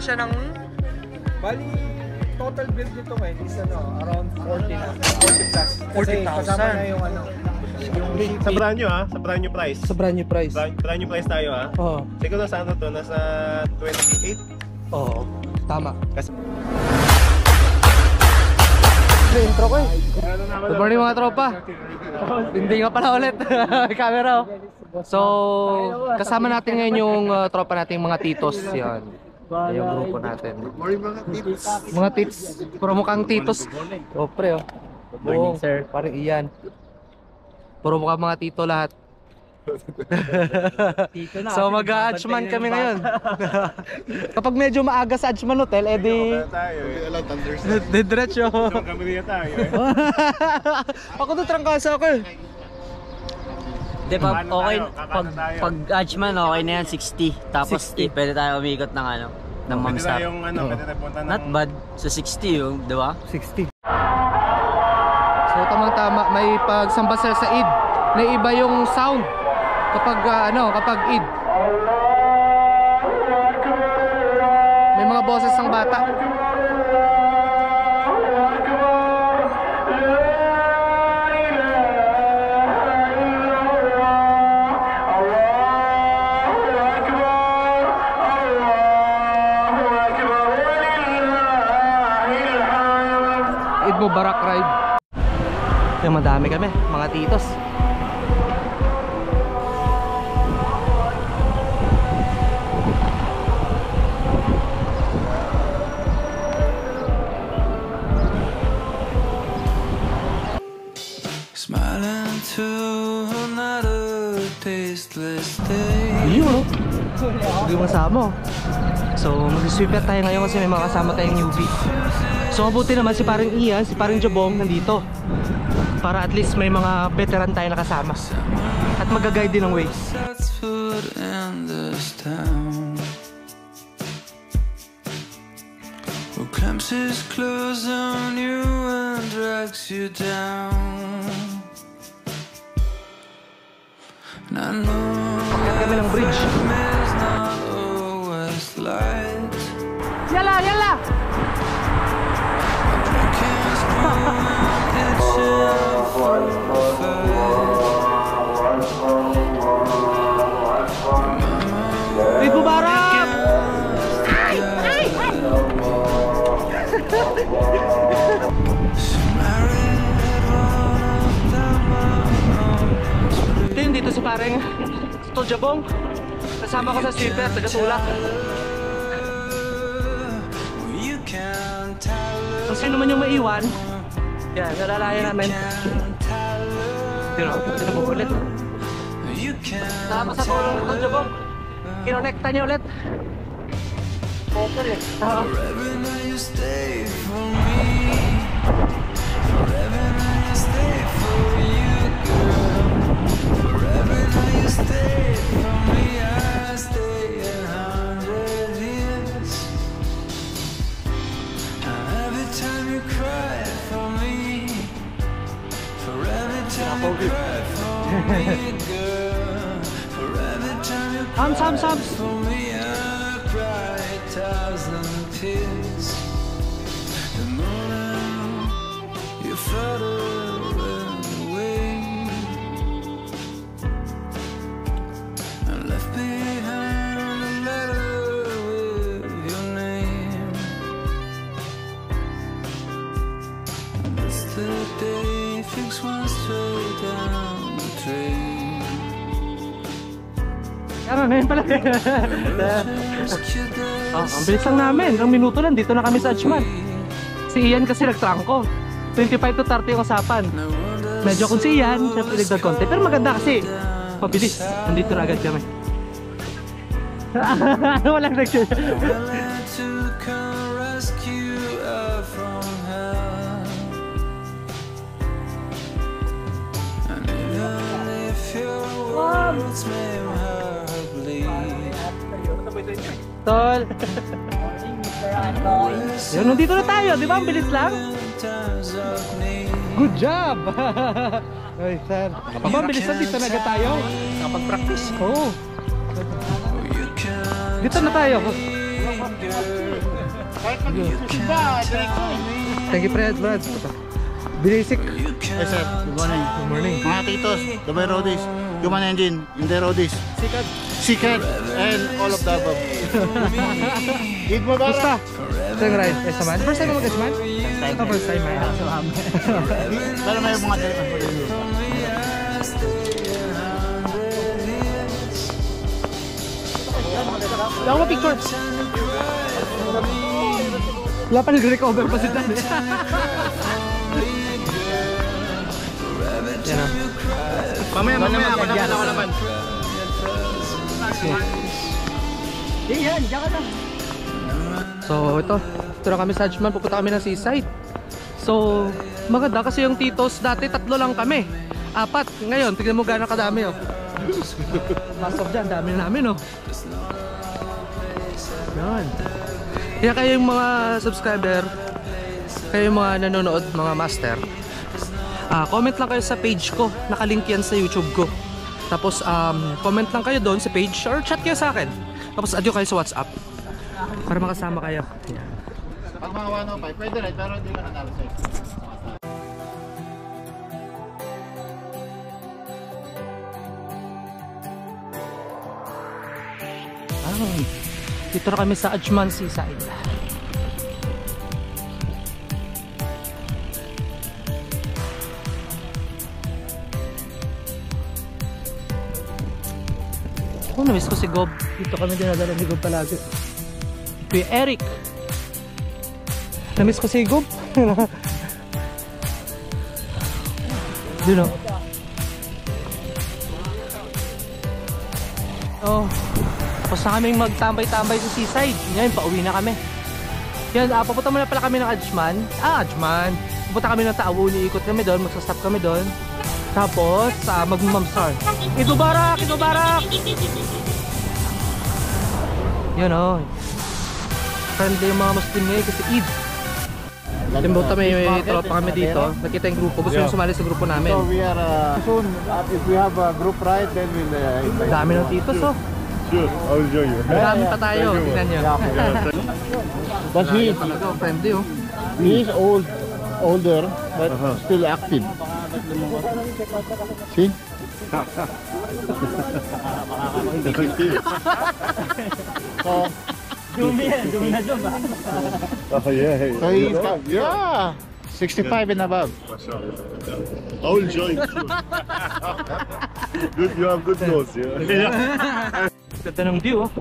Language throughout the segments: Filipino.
siya ng... Bali, total build nito ngayon is around 40 na. 40 plus. Kasi kasama na yung sa brand new sa brand new price. Sa brand new price. Brand new price tayo Oo. Siguro sa to, nasa 28. Oo, tama. Kasi... Intro ko Good morning mga tropa. Hindi nga pala ulit. Camera So, kasama natin ngayon yung tropa nating mga titos. Yan. Yung grupo natin. Mga tits. Puro mukhang titos. Oh, pre, oh. Good morning, sir. Parang iyan. Puro mukhang mga tito lahat. So mag-a-adjman kami ngayon. Kapag medyo maaga sa Adjman Hotel, edi diretso. Ako to trangkasa ako Di ba, okay, pag Adjman okay na yan, 60. Tapos pwede tayo umikot ng ng Mamstar. Not bad, sa 60 yung, di ba? 60. So tamang tama, may pagsambasal sa Eid. Naiba yung sound kapag kapag Eid. May mga boses ng bata. Eid Mubarak ride. Yung madami kami, mga titos. Yun, hindi masama. So mag-sweeper tayo ngayon kasi may mga kasama tayong newbie. So mabuti naman si paring Ian, si paring Jobong nandito para at least may mga veteran tayo nakasama at mag-guide din ng ways. Who clamps his clothes on you and drags you down. And I know pakyat kami ng bridge. is not always light. Yala, yala! Drinking spoon itching for Eid Mubarak! Dito si pareng Tol Jabong. Kasama ko sa sweeper, taga-tulak. Kung sino man yung maiwan, yan, nalalayan namin. Tino mo ulit. Salamat sa tulong Tol Jabong. Kinonekta niyo ulit. Okay. forever now you stay for me. Forever now you stay for you, girl. Forever now you stay for me. I stay 100 years. Every time you cry for me, for every time you cry for me, girl. For every time you cry for me, I cry 1,000 tears. The moment you flutter away and left behind a letter with your name. And it's the day things went straight down the drain. Ano na yun pala. Ang bilis lang namin. Ang minuto lang, dito na kami sa Adjman. Si Ian kasi nagtrangko. 25 to 30 yung usapan. Medyo kung si Ian, syempre nagdag konti. Pero maganda kasi mabilis. Nandito na agad kami. Walang nag-share. Tol. Yun, nandito na tayo, di ba? Ang bilis lang. Good job! Ay, sir. Kapag mabilis lang, dito na agad tayo. Kapag practice. Oo. Dito na tayo. Thank you, Brad. Basic. Yes, sir. Good morning. Good morning. Mga titos, Dubai Roadies, Human Engine, Hindi Roadies, Sikat, and all of the above. Eid Mubarak! Basta. Ito yung ride. Eh, saman. First time mo mag-Esman? Ito first time, man. Pero may mga dito. Ako ma-picture. Wala pa nag-recover pa si Dan. Yan o. Mamaya, ako naman. So ito na kami sa Ajman, pupunta kami ng seaside. So maganda kasi yung titos dati 3 lang kami, 4. Ngayon tignan mo gano'ng kadami oh. Mas of dyan, dami na namin oh. Yan. Kaya kayo yung mga subscriber, kayo yung mga nanonood, mga master, comment lang kayo sa page ko, nakalink yan sa YouTube ko. Tapos comment lang kayo doon sa page or chat kayo sa akin. Tapos adyo kayo sa WhatsApp para makasama kayo. Yan. Pag mga 105, pwede rin, pero hindi ka nanalo sa'yo. Dito na kami sa Ajman Seaside. Oh, namiss ko si Gob. Dito kami dinadala ni Gob palagi. Kuya Eric. Namiss ko si Gob. Dito. Oh. Tapos na kaming magtambay-tambay sa seaside. Ngayon, pauwi na kami. Yan, papunta muna pala kami ng Ajman. Ajman. Pupunta kami ng Taawun, iikot kami doon, magsastop kami doon. Tapos, mag-mamsar. Ito barak! Yan o. Friendly yung mga Muslim ngayon kasi Eid. Timbuta may tropa kami dito. Nakita yung grupo. Gusto nyo sumali sa grupo namin. So we are soon, if we have a group ride, then we'll invite. Dami ng titos oh. Sure, I'll show you. Dami pa tayo. Tingnan nyo. But he Talaga, friendly oh. is older, but still active. See? So, Oh, yeah. so he's yeah, 65 and above. I'll join you. Good, you have good nose, yeah. Ganda ng view oh.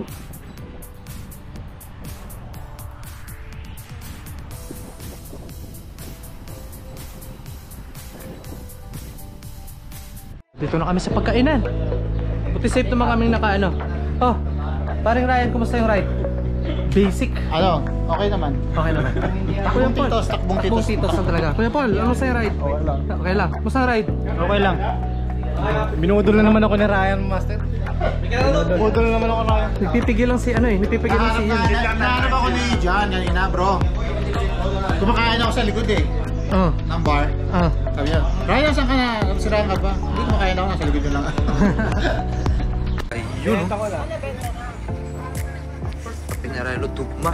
Dito na kami sa pagkainan. Buti safe naman kami nakaano. Oh, paring Ryan, kumusta yung ride? Basic. Ano? Okay naman. Okay naman. Kuya Paul, Takbong titos. lang talaga. Kuya Paul, ano sa'yo ride? Okay lang. Kumusta yung ride? Okay lang. Binudol na naman ako ni Ryan, Master. Binudol na naman ako Ryan. Nagpipigil lang si ano eh. Nagpipigil lang si Ian. Nahanap ako ni John kanina, bro. Kumakain ako sa likod eh. Oh. Ng bar. Sabi niya, Ryan, saan ka na? Si Ryan ka ba? Hindi kumakain ako, nasa likod niya lang. Ayun. Pinarelo Tugma.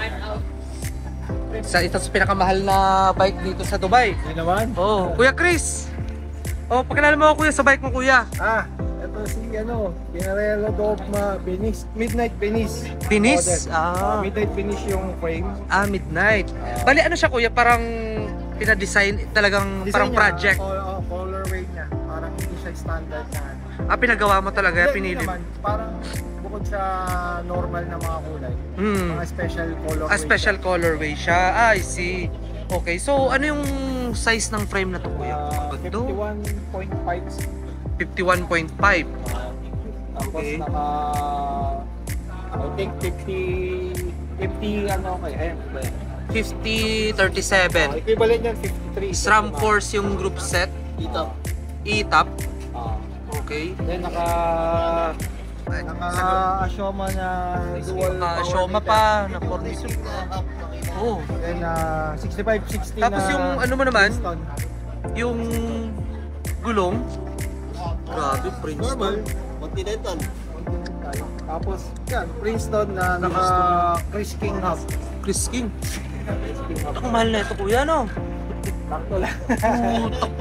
Ito sa pinakamahal na bike dito sa Dubai. Hindi naman. Oh, Kuya Chris. Oh, pakilala mo ako kuya sa bike mo kuya. Ito si Pinarello Dogma Midnight Venice. Venice? Midnight Venice yung frame. Midnight. Bali ano siya kuya, parang pina-design talagang parang project. Colorway niya. Parang hindi siya standard na. Pinagawa mo talaga, Hindi pinili. naman. Parang bukod sa normal na mga kulay. Mga special colorway. Special colorway siya. I see. Okay, so ano yung size ng frame na to kuya? 51.5. 51.5. Tapos Okay. naka I think 50 ano okay. Ayan. 50-37. Equivalent yan 53. SRAM Force yung group set. Dito. E-top. Okay. Then naka Ashoma na dual power Shoma meter. pa, na 46. Oh. Then 65-60 Tapos na yung ano mo naman, piston. yung gulong. Grabe, Princeton. Continental. Tapos, yan, Princeton na naka Chris King hub. Chris King. Ito kung mahal na ito kuya, no? Sakto lang. Putak.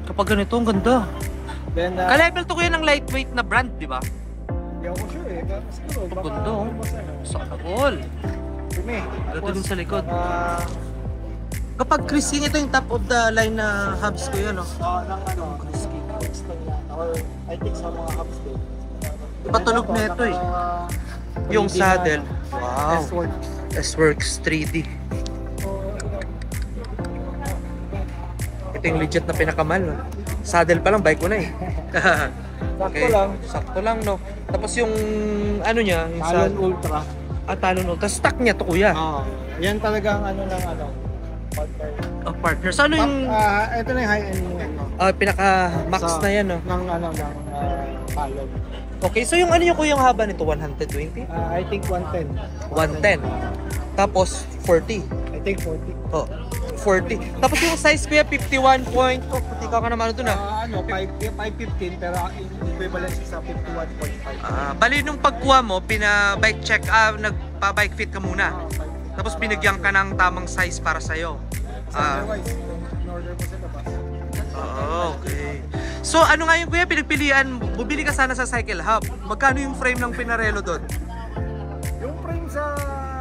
Kapag ganito, ang ganda. Then, Ka-level to kuya ng lightweight na brand, di ba? hindi ako sure eh. Pero siguro, Ang baka ganda, oh. mas ano. Sana all. Dumi. Ganda din sa likod. Ah, Kapag Chris King, ito yung top of the line na hubs ko yun, no? ng ano, Chris King. Princeton yan. Or I think sa mga hubs din. Patulog na ito eh. Yung saddle. Wow. S-Works. S-Works 3D. Ito yung legit na pinakamahal, no? Saddle pa lang, bike ko na eh. Sakto lang. Sakto lang, no? Tapos yung ano niya, yung Talon Ultra. Talon Ultra. Stock niya to kuya. Yan talagang ano ng ano. Partner. Partner. So ano yung Ito na yung high-end ano. pinaka-max Sa- na yan, no? Ng ano, ng Talon. Okay, so yung ano yung kuyang haba nito? 120? I think 110. 110. Tapos 40. I think 40. Oh, 40. Tapos yung size kuya 51 point. Oh, puti ka naman ito na. 515 pero equivalent sa 51.5. Bali nung pagkuha mo, pina-bike check, nagpa-bike fit ka muna. Tapos binigyan ka ng tamang size para sa'yo. Otherwise, in-order mo sa labas. Okay. So ano nga yung kuya pinagpilian, bumili ka sana sa Cycle Hub. Magkano yung frame ng Pinarello doon? Yung frame sa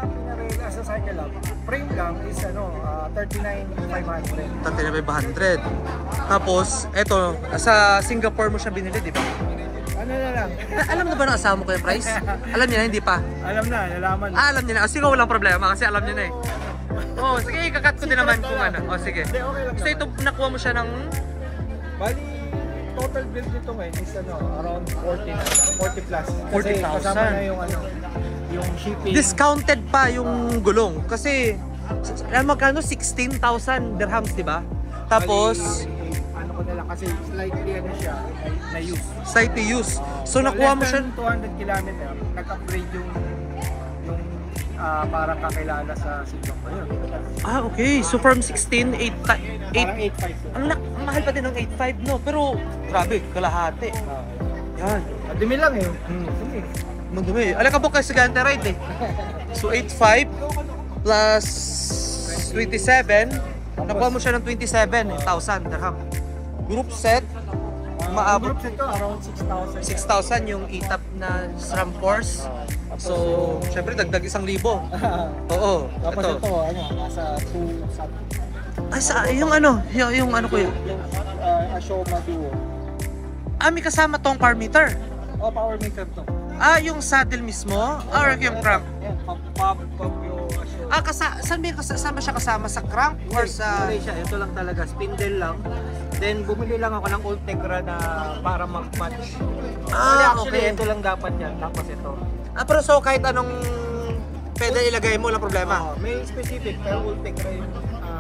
Pinarello sa Cycle Hub, frame lang is ano, 39,500. 39,500. Tapos, eto, sa Singapore mo siya binili, di ba? Ano na lang? Alam na ba ng asawa mo ko yung price? Alam niya na, hindi pa? Alam na, nalaman. Alam niya na. Sige, walang problema kasi alam niya na eh. Oh, sige, ikakat ko din naman kung ano. Oh, sige. Hindi, okay lang So naman. ito, nakuha mo siya ng... Bali, total bill nito ngayon is ano, around 40 na, 40 plus. Kasi 40,000. kasama na yung ano, yung shipping. Discounted pa yung gulong. Kasi, alam magkano? 16,000 dirhams, di ba? Tapos, Bali, ano ko na lang kasi slightly ano siya, na use. site to use. So, nakuha mo siya... 200 kilometer, nag-upgrade yung parang kakilala sa Singapore yun. Okay. So, from 16, 8... Parang 8.5. Ang mahal pa din ng 8.5, no? Pero, grabe, kalahati. Yan. Madumi lang eh. Madumi. Madumi. Alam ka kasi Gante Ride eh. So 8.5 plus 27, nakuha mo siya ng 27,000 dirham. Group set, maabot Group set to, around 6,000. 6,000 yung ETAP na SRAM Force. So, syempre dagdag 1,000. Oo. Tapos Ito. ito, ano, nasa 2 something. Ay, yung ano ko yun. Yung Ashoma Duo. May kasama tong car meter. Power meter to. Yung saddle mismo? Or yung crank? Yan, pump yung Ashoma. Saan may kasama siya kasama? Sa crank or sa... Hindi siya, ito lang talaga, spindle lang. Then bumili lang ako ng Ultegra na para mag-match. Actually, okay. ito lang dapat yan, tapos ito. Pero so kahit anong pedal ilagay mo, walang problema? May specific, pero Ultegra yung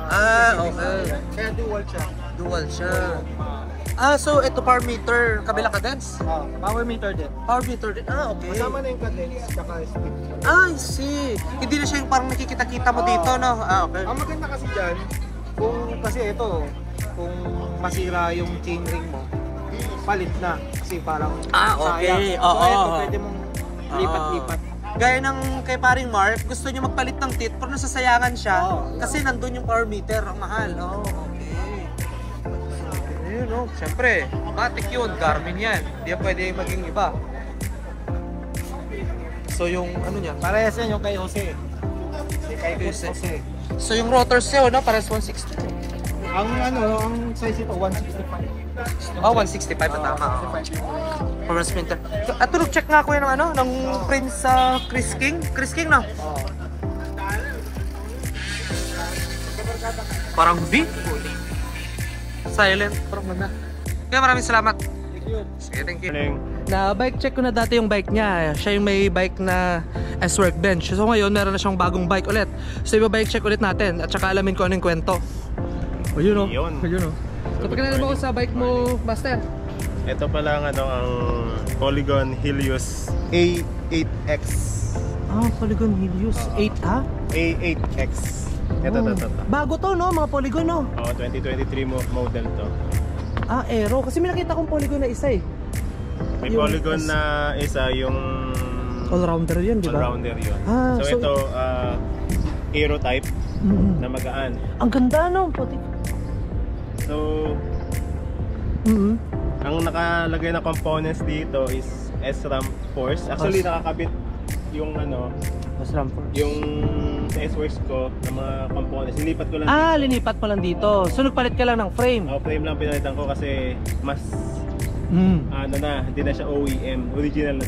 Okay. Kaya dual siya. Dual siya. So ito power meter, kabila cadence? Power meter din. Power meter din. Okay. Kasama na yung cadence, tsaka speed. I see. Hindi na siya yung parang nakikita-kita mo dito, no? Okay. Ang maganda kasi dyan, kasi ito, kung masira yung chainring mo, palit na. Kasi parang okay. sayang. So Oo. ito, pwede mong lipat-lipat. Gaya ng kay paring Mark, gusto niya magpalit ng teeth pero nasasayangan siya kasi nandun yung power meter, ang mahal. Okay. Ayun, no? Siyempre, matik yun, Garmin yan. Hindi yan pwede maging iba. So yung ano niya, Parehas yan yung kay Jose. Kay Jose. Jose. so yung rotors niya, no? Parehas 160. Ang size ito, 165. 165 na tama. Power sprinter. At check nga ko yan ng ng Prince Chris King. Chris King na. Parang V. Silent. Parang maganda. Kaya maraming salamat. Sige, thank you. Na bike check ko na dati yung bike niya. Siya yung may bike na S-Workbench. So ngayon meron na siyang bagong bike ulit. So iba-bike check ulit natin at saka alamin ko anong kwento. O yun o. Yun o. Kapag kanina mo sa bike mo, Master? Ito pala ang Polygon Helios A8X. Polygon Helios 8 ha? A8X. Ito. Bago to no, mga Polygon no? 2023 model to. Aero. Kasi may nakita kong Polygon na isa eh. May polygon na isa yung all-rounder yun, di ba? all-rounder yun. Ah, so ito, aero type na magaan. Ang ganda no, puti. So, ang nakalagay na components dito is SRAM Force. Actually, nakakabit yung yung sa S-Works ko ng mga components. Linipat ko lang dito. Linipat mo lang dito. So nagpalit ka lang ng frame. Frame lang pinalitan ko kasi mas hindi na siya OEM.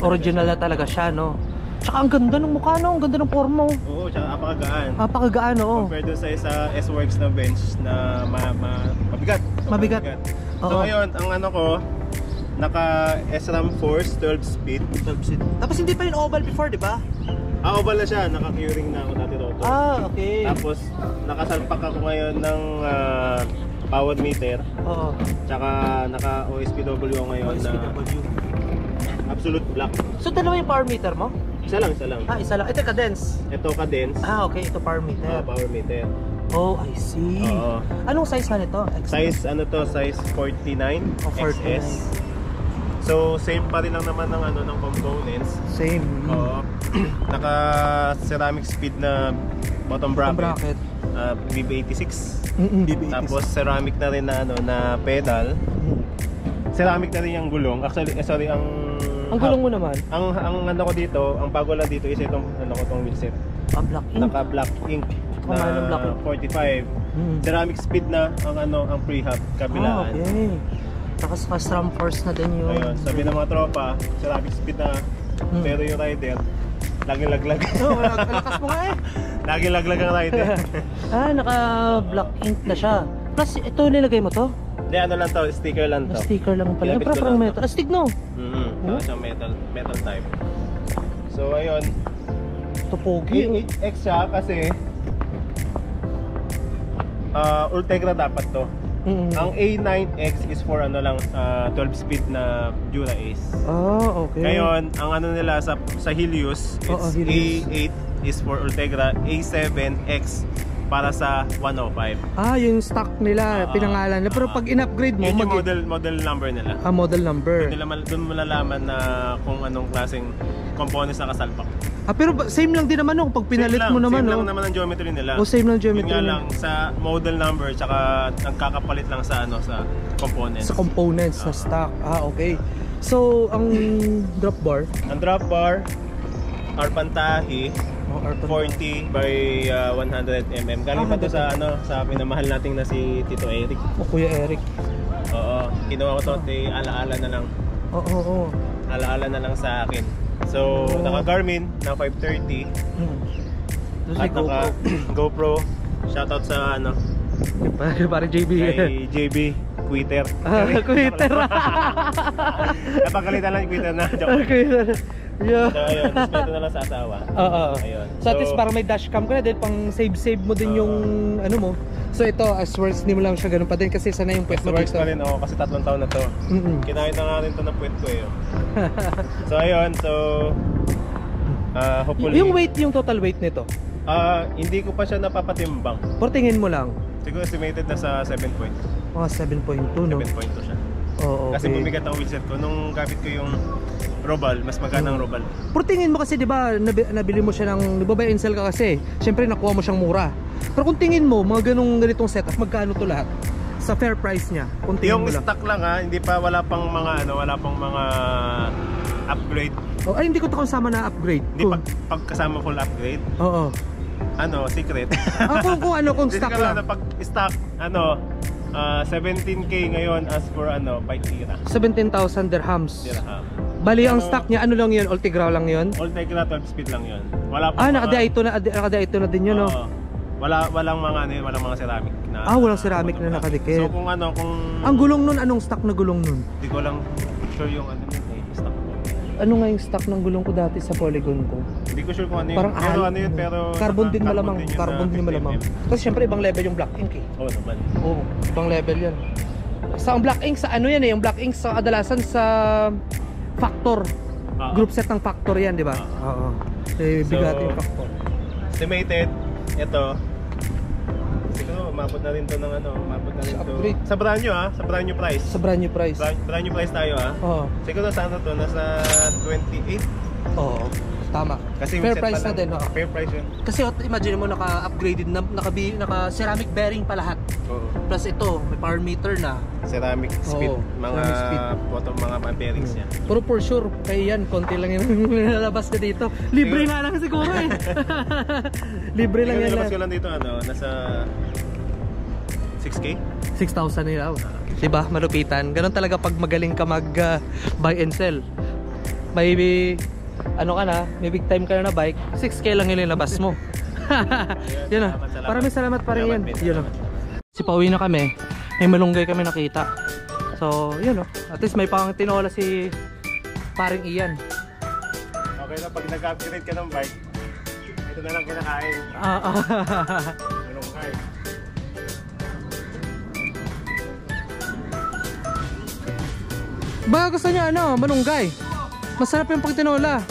Original na talaga siya, no? Tsaka ang ganda ng mukha, no? Ang ganda ng forma, oh. Oo, tsaka apakagaan. Apakagaan, oo. Compared doon sa isa S-Works na bench na mabigat. Mabigat. So ngayon, ang naka SRAM Force 12 speed. Tapos hindi pa yun oval before, di ba? Oval na siya, naka-curing na ako dati roto. Okay. Tapos nakasalpak ako ngayon ng power meter. Oo. Tsaka naka OSPW ako ngayon na absolute black. So dalawa yung power meter mo? Isa lang. Isa lang. Ito cadence. Ito cadence. Okay, ito power meter. Power meter. Oh, I see. Oo. Anong size man ito? Size size 49 49. XS. So same pa rin lang naman ng components. Same. Oo. Naka ceramic speed na bottom bracket. BB86. BB86. Tapos ceramic na rin na pedal. Ceramic na rin yung gulong. Actually, ang gulong mo naman? Ang ko dito, ang bago lang dito is itong tong wheelset. Black ink. Naka black ink na black ink. 45. Ceramic speed na ang prehab kabilaan. Okay. Tapos SRAM Force na din yun. Ayun, sabi ng mga tropa, ceramic speed na. Pero yung rider, laging laglag. Lakas mo nga eh. Laging laglag ang rider. Naka black ink na siya. Plus, ito nilagay mo to? Hindi, lang to, sticker lang to. Sticker lang pala. Ginamit ko Parang lang metal. Astig no? Saka siyang metal type. So ayun, Ito pogi. 8X siya kasi Ultegra dapat to. Ang A9X is for 12 speed na Dura Ace. Okay. Ngayon, ang nila sa Helios, Helios. A8 is for Ultegra, A7X para sa 105. Yung stock nila, pinangalan. Pero pag in-upgrade mo, yun yung model number nila. Model number. Doon mo malalaman na kung anong klaseng components nakasalpak. Pero same lang din naman no, pag pinalit mo naman Same lang naman ang geometry nila. Same lang geometry. Yun nga lang sa model number tsaka ang kakapalit lang sa sa components. Sa components sa stock. Okay. So ang drop bar? Ang drop bar Arpantahi 40 by 100 mm. Galing pa to sa sa pinamahal nating na si Tito Eric. Kuya Eric. Oo, kinuha ko to, alaala na lang. Oo. Alaala na lang sa akin. So, naka Garmin na 530. At naka GoPro. Shoutout sa Pare JB. Kay JB Quitter. Quitter. Napagalitan lang yung Quitter na. Quitter. So ayun, respeto na lang sa asawa. Ayun. So at least parang may dashcam ka na din, pang save mo din yung mo. So ito, S-Works, hindi mo lang siya ganun pa din kasi sana yung puwet mo dito. S-Works pa rin kasi 3 taon na to. Kinakita nga rin to na puwet ko eh. So ayun, hopefully. Yung weight, yung total weight nito? Hindi ko pa siya napapatimbang. Portingin mo lang? Siguro estimated na sa 7.2. 7.2 no? 7.2 siya. Okay. Kasi bumigat ang wheelset ko. Nung gamit ko yung Robal, mas maganda ang Robal. Portingin mo kasi, di ba, nabili mo siya ng, buy and sell ka kasi, syempre nakuha mo siyang mura. Pero kung tingin mo, mga ganitong setup, magkano to lahat? Sa fair price niya, kung tingin yung mo lang. Stock lang hindi pa, wala pang mga upgrade. Ay, hindi ko to kasama na upgrade. Hindi pag kasama full upgrade. Oo. Secret. Kung stock lang. Pag stock, 17K ngayon as for bike tira. 17,000 dirhams. Dirham. Bali, ang stock niya, ano lang yun? Ultegra lang yun? Ultegra 12 speed lang yun. Wala pa. Naka-diaito na din yun, no? Walang mga ceramic na. Walang ceramic na nakadikit. So kung ang gulong nun, anong stock na gulong nun? Hindi ko lang sure yung stock ko. Ano nga yung stock ng gulong ko dati sa Polygon ko? Hindi ko sure kung ano yun. Parang pero carbon din malamang. Carbon din malamang. Kasi syempre ibang level yung black ink eh. Oo naman. Oo, ibang level yan. Sa ang black ink, sa ano yan eh, yung black ink sa kadalasan sa factor. Group set ng factor yan, di ba? Oo. Bigat yung factor. Estimated, ito, siguro umabot na rin to ng ano, umabot na rin to. Upgrade. Sa brand new sa brand new price. Sa brand new price. Brand new price tayo Oo. Siguro sa ano to, nasa 28. Oo. Tama. Kasi Fair set pa price na lang. din. Oo. Fair price yun. Kasi imagine mo naka-upgraded na, naka-ceramic bearing pa lahat. Oo. Plus ito, may power meter na. Ceramic speed, Oo, mga ceramic speed. mga bearings niya. Pero for sure, kaya yan, konti lang yung nilalabas ka dito. Libre nga lang siguro eh. Libre lang yan Nilabas lang. ko lang dito nasa 6K. 6,000 nila. Diba? Malupitan. Ganon talaga pag magaling ka mag buy and sell. May ano ka na, may big time ka na bike, 6K lang yung labas mo. Yun o. Maraming salamat pa rin yan. Yun o. Si pauwi na kami. May malunggay kami nakita. So, yun o. At least may pang tinola si paring Ian. Okay na pag nag-upgrade ka ng bike, ito na lang kinakain. Malunggay. Baka gusto niya ano, malunggay. Masarap yung pag tinola.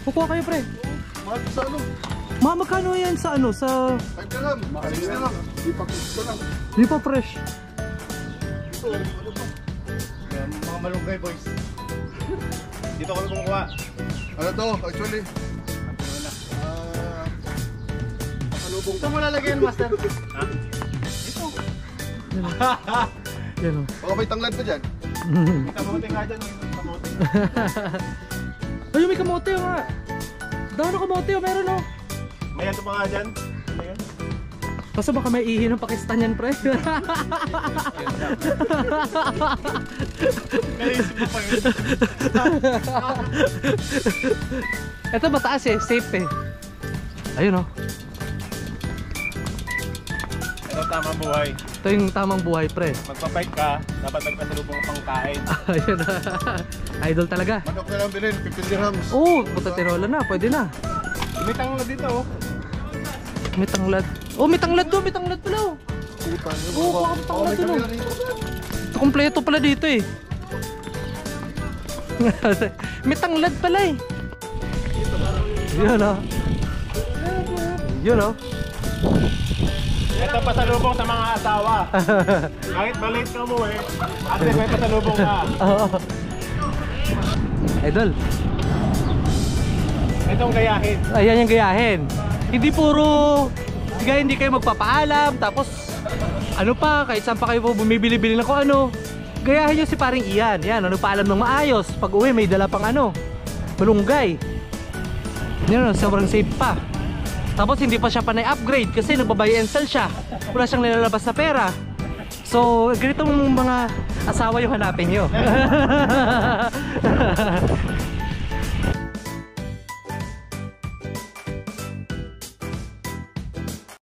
Kukuha kayo pre. Mahal sa ano? Magkano yan sa ano? Sa... 5 na lang. 6 na lang. Di pa gusto lang. Di pa fresh. Ito, ano pa? Yan, mga malunggay boys. Dito kami kumukuha. Ano to? Actually. Pasalubong. Ito mo lalagyan, master. Ha? Yan o. Baka may tanglad pa dyan. Kamote nga dyan. Kamote. Ayun, may kamote o nga. Daw na kamote o, meron o. May ato pa nga dyan. Ayan. Kaso baka may ihi ng Pakistan yan pre. Naisip mo pa yun. Ito mataas eh, safe eh. Ayun o. Ito tamang buhay. Ito yung tamang buhay pre. Magpapike ka, dapat magpasalubong ka pang kain. Ayun na. Idol talaga. Manok na lang bilhin, 15 dirhams. Oo, buta tinola na, pwede na. May tanglad dito oh. May tanglad. Oh, may tanglad doon, may tanglad pala oh. Oo, baka may tanglad doon oh. Kompleto pala dito eh. May tanglad pala eh. Yun oh. Yun oh. Ito pasalubong sa mga asawa. Kahit malate ka mo at least may pasalubong ka. Oo. Idol. Itong gayahin. Ayan yung gayahin. Hindi puro hindi kayo magpapaalam tapos ano pa, kahit saan pa kayo bumibili-bili na kung ano. Gayahin nyo si paring Ian. Yan, nagpaalam ng maayos. Pag uwi may dala pang ano, malunggay. Yan, sobrang safe pa. Tapos hindi pa siya panay upgrade kasi nagbabuy and sell siya. Wala siyang nilalabas na pera. So, ganitong mga asawa yung hanapin nyo.